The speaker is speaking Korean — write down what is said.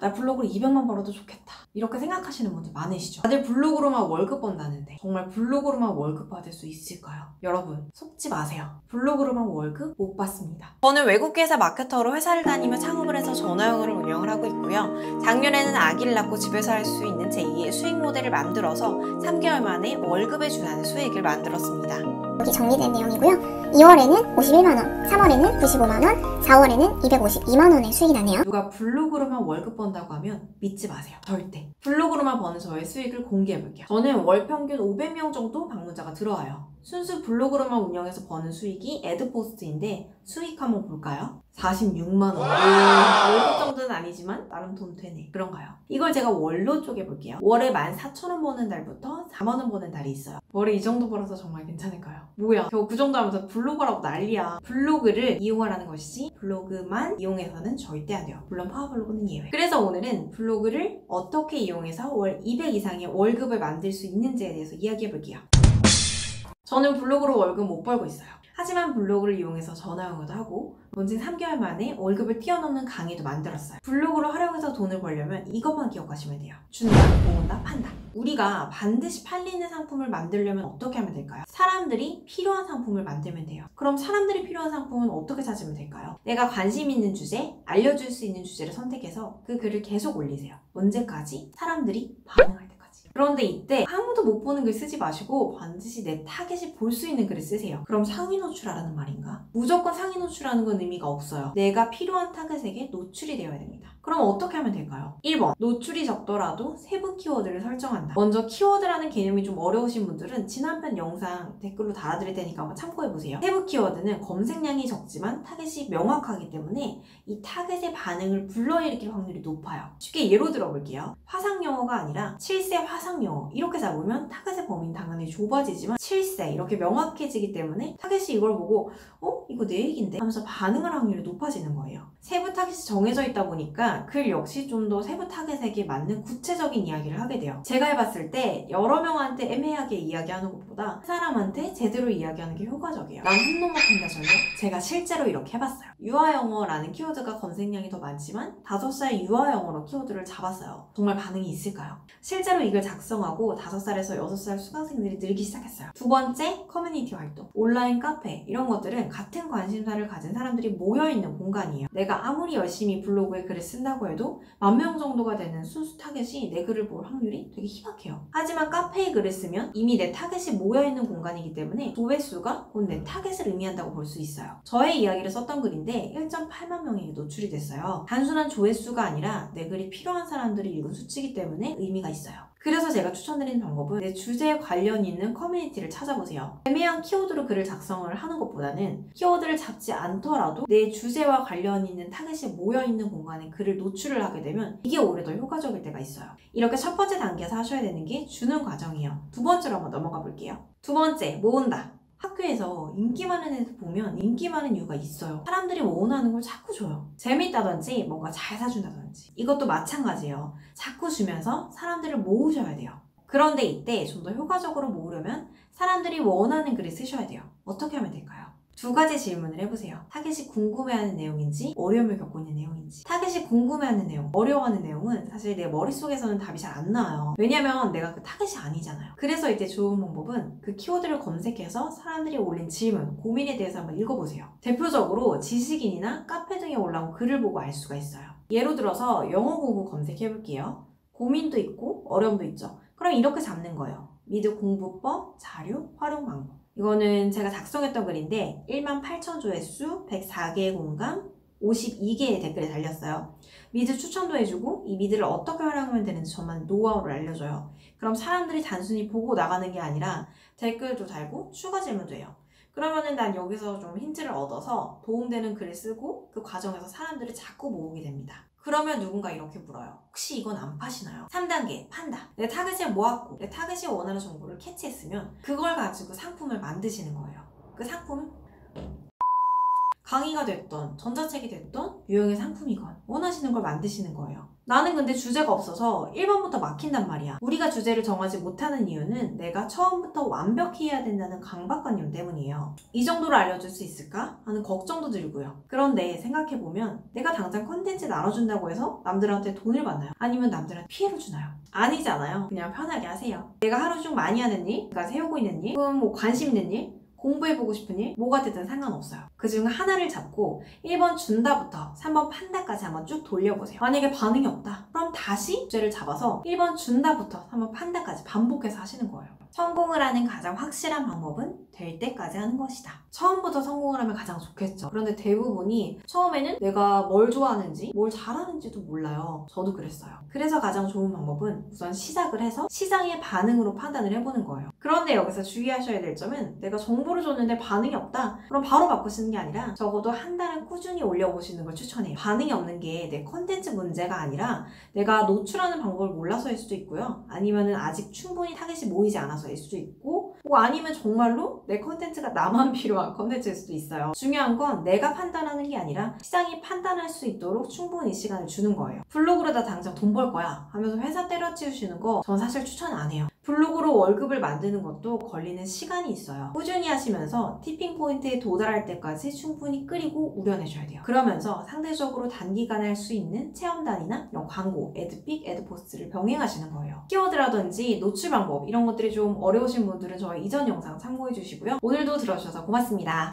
나 블로그로 200만 벌어도 좋겠다 이렇게 생각하시는 분들 많으시죠? 다들 블로그로만 월급 번다는데 정말 블로그로만 월급 받을 수 있을까요? 여러분 속지 마세요. 블로그로만 월급 못 받습니다. 저는 외국계에서 마케터로 회사를 다니며 창업을 해서 전화영어를 운영을 하고 있고요. 작년에는 아기를 낳고 집에서 할 수 있는 제2의 수익 모델을 만들어서 3개월 만에 월급에 준하는 수익을 만들었습니다. 여기 정리된 내용이고요. 2월에는 51만원, 3월에는 95만원, 4월에는 252만원의 수익이 나네요. 누가 블로그로만 월급 번다고 하면 믿지 마세요. 절대. 블로그로만 버는 저의 수익을 공개해볼게요. 저는 월 평균 500명 정도 방문자가 들어와요. 순수 블로그로만 운영해서 버는 수익이 애드포스트인데 수익 한번 볼까요? 46만원. 월급 정도는 아니지만 나름 돈 되네. 그런가요? 이걸 제가 월로 쪼개볼게요. 월에 14,000원 버는 달부터 4만원 버는 달이 있어요. 월에 이 정도 벌어서 정말 괜찮을까요? 뭐야, 겨우 그 정도 하면서 블로거라고 난리야. 블로그를 이용하라는 것이지 블로그만 이용해서는 절대 안 돼요. 물론 파워블로그는 예외. 그래서 오늘은 블로그를 어떻게 이용해서 월 200 이상의 월급을 만들 수 있는지에 대해서 이야기해볼게요. 저는 블로그로 월급 못 벌고 있어요. 하지만 블로그를 이용해서 전화영어도 하고 론칭 3개월 만에 월급을 뛰어넘는 강의도 만들었어요. 블로그를 활용해서 돈을 벌려면 이것만 기억하시면 돼요. 준다, 모은다, 판다. 우리가 반드시 팔리는 상품을 만들려면 어떻게 하면 될까요? 사람들이 필요한 상품을 만들면 돼요. 그럼 사람들이 필요한 상품은 어떻게 찾으면 될까요? 내가 관심 있는 주제, 알려줄 수 있는 주제를 선택해서 그 글을 계속 올리세요. 언제까지? 사람들이 반응할 때까지. 그런데 이때 아무도 못 보는 글 쓰지 마시고 반드시 내 타겟이 볼 수 있는 글을 쓰세요. 그럼 상위 노출하라는 말인가? 무조건 상위 노출하는 건 의미가 없어요. 내가 필요한 타겟에게 노출이 되어야 됩니다. 그럼 어떻게 하면 될까요? 1번, 노출이 적더라도 세부 키워드를 설정한다. 먼저 키워드라는 개념이 좀 어려우신 분들은 지난편 영상 댓글로 달아드릴 테니까 한번 참고해보세요. 세부 키워드는 검색량이 적지만 타겟이 명확하기 때문에 이 타겟의 반응을 불러일으킬 확률이 높아요. 쉽게 예로 들어볼게요. 화상영어가 아니라 7세 화상영어 이렇게 잡으면 타겟의 범위는 당연히 좁아지지만 7세 이렇게 명확해지기 때문에 타겟이 이걸 보고 이거 내 얘기인데? 하면서 반응할 확률이 높아지는 거예요. 세부 타겟이 정해져 있다 보니까 글 역시 좀 더 세부 타겟에게 맞는 구체적인 이야기를 하게 돼요. 제가 해봤을 때 여러 명한테 애매하게 이야기하는 것보다 한 사람한테 제대로 이야기하는 게 효과적이에요. 난 한 놈만 판다전요? 제가 실제로 이렇게 해봤어요. 유아영어라는 키워드가 검색량이 더 많지만 5살 유아영어로 키워드를 잡았어요. 정말 반응이 있을까요? 실제로 이걸 작성하고 5살에서 6살 수강생들이 늘기 시작했어요. 두 번째, 커뮤니티 활동. 온라인 카페 이런 것들은 같은 관심사를 가진 사람들이 모여있는 공간이에요. 내가 아무리 열심히 블로그에 글을 쓴다고 해도 10,000명 정도가 되는 순수 타겟이 내 글을 볼 확률이 되게 희박해요. 하지만 카페에 글을 쓰면 이미 내 타겟이 모여있는 공간이기 때문에 조회수가 곧 내 타겟을 의미한다고 볼 수 있어요. 저의 이야기를 썼던 글인데 1.8만 명에게 노출이 됐어요. 단순한 조회수가 아니라 내 글이 필요한 사람들이 읽은 수치이기 때문에 의미가 있어요. 그래서 제가 추천드리는 방법은 내 주제에 관련 있는 커뮤니티를 찾아보세요. 애매한 키워드로 글을 작성을 하는 것보다는 키워드를 잡지 않더라도 내 주제와 관련 있는 타겟이 모여있는 공간에 글을 노출을 하게 되면 이게 오히려 더 효과적일 때가 있어요. 이렇게 첫 번째 단계에서 하셔야 되는 게 주는 과정이에요. 두 번째로 한번 넘어가 볼게요. 두 번째, 모은다. 학교에서 인기 많은 애들 보면 인기 많은 이유가 있어요. 사람들이 원하는 걸 자꾸 줘요. 재밌다든지 뭔가 잘 사준다든지. 이것도 마찬가지예요. 자꾸 주면서 사람들을 모으셔야 돼요. 그런데 이때 좀 더 효과적으로 모으려면 사람들이 원하는 글을 쓰셔야 돼요. 어떻게 하면 될까요? 두 가지 질문을 해보세요. 타겟이 궁금해하는 내용인지 어려움을 겪고 있는 내용인지. 타겟이 궁금해하는 내용, 어려워하는 내용은 사실 내 머릿속에서는 답이 잘 안 나와요. 왜냐면 내가 그 타겟이 아니잖아요. 그래서 이제 좋은 방법은 그 키워드를 검색해서 사람들이 올린 질문, 고민에 대해서 한번 읽어보세요. 대표적으로 지식인이나 카페 등에 올라온 글을 보고 알 수가 있어요. 예로 들어서 영어 공부 검색해볼게요. 고민도 있고 어려움도 있죠. 그럼 이렇게 잡는 거예요. 미드 공부법, 자료, 활용 방법. 이거는 제가 작성했던 글인데 18,000 조회수, 104개의 공감, 52개의 댓글이 달렸어요. 미드 추천도 해주고 이 미드를 어떻게 활용하면 되는지 저만 노하우를 알려줘요. 그럼 사람들이 단순히 보고 나가는 게 아니라 댓글도 달고 추가 질문도 해요. 그러면은 난 여기서 좀 힌트를 얻어서 도움되는 글을 쓰고 그 과정에서 사람들을 자꾸 모으게 됩니다. 그러면 누군가 이렇게 물어요. 혹시 이건 안 파시나요? 3단계 판다. 내 타겟을 모았고 내 타겟이 원하는 정보를 캐치했으면 그걸 가지고 상품을 만드시는 거예요. 그 상품은 강의가 됐던, 전자책이 됐던, 유형의 상품이건 원하시는 걸 만드시는 거예요. 나는 근데 주제가 없어서 1번부터 막힌단 말이야. 우리가 주제를 정하지 못하는 이유는 내가 처음부터 완벽히 해야 된다는 강박관념 때문이에요. 이 정도로 알려줄 수 있을까? 하는 걱정도 들고요. 그런데 생각해보면 내가 당장 컨텐츠 나눠준다고 해서 남들한테 돈을 받나요? 아니면 남들한테 피해를 주나요? 아니잖아요. 그냥 편하게 하세요. 내가 하루 중 많이 하는 일, 내가 세우고 있는 일, 혹은 뭐 관심 있는 일, 공부해보고 싶은 일, 뭐가 됐든 상관없어요. 그중 하나를 잡고 1번 준다부터 3번 판다까지 한번 쭉 돌려보세요. 만약에 반응이 없다. 그럼 다시 주제를 잡아서 1번 준다부터 3번 판다까지 반복해서 하시는 거예요. 성공을 하는 가장 확실한 방법은 될 때까지 하는 것이다. 처음부터 성공을 하면 가장 좋겠죠. 그런데 대부분이 처음에는 내가 뭘 좋아하는지, 뭘 잘하는지도 몰라요. 저도 그랬어요. 그래서 가장 좋은 방법은 우선 시작을 해서 시장의 반응으로 판단을 해보는 거예요. 그런데 여기서 주의하셔야 될 점은 내가 정보를 줬는데 반응이 없다? 그럼 바로 바꾸시는 게 아니라 적어도 한 달은 꾸준히 올려보시는 걸 추천해요. 반응이 없는 게 내 컨텐츠 문제가 아니라 내가 노출하는 방법을 몰라서일 수도 있고요. 아니면은 아직 충분히 타겟이 모이지 않아서일 수도 있고, 뭐 아니면 정말로 내 컨텐츠가 나만 필요한 컨텐츠일 수도 있어요. 중요한 건 내가 판단하는 게 아니라 시장이 판단할 수 있도록 충분히 시간을 주는 거예요. 블로그로다 당장 돈 벌 거야 하면서 회사 때려치우시는 거 전 사실 추천 안 해요. 블로그로 월급을 만드는 것도 걸리는 시간이 있어요. 꾸준히 하시면서 티핑 포인트에 도달할 때까지 충분히 끓이고 우려내줘야 돼요. 그러면서 상대적으로 단기간에 할 수 있는 체험단이나 이런 광고, 에드픽, 에드포스트를 병행하시는 거예요. 키워드라든지 노출 방법 이런 것들이 좀 어려우신 분들은 저희 이전 영상 참고해 주시고요. 오늘도 들어주셔서 고맙습니다.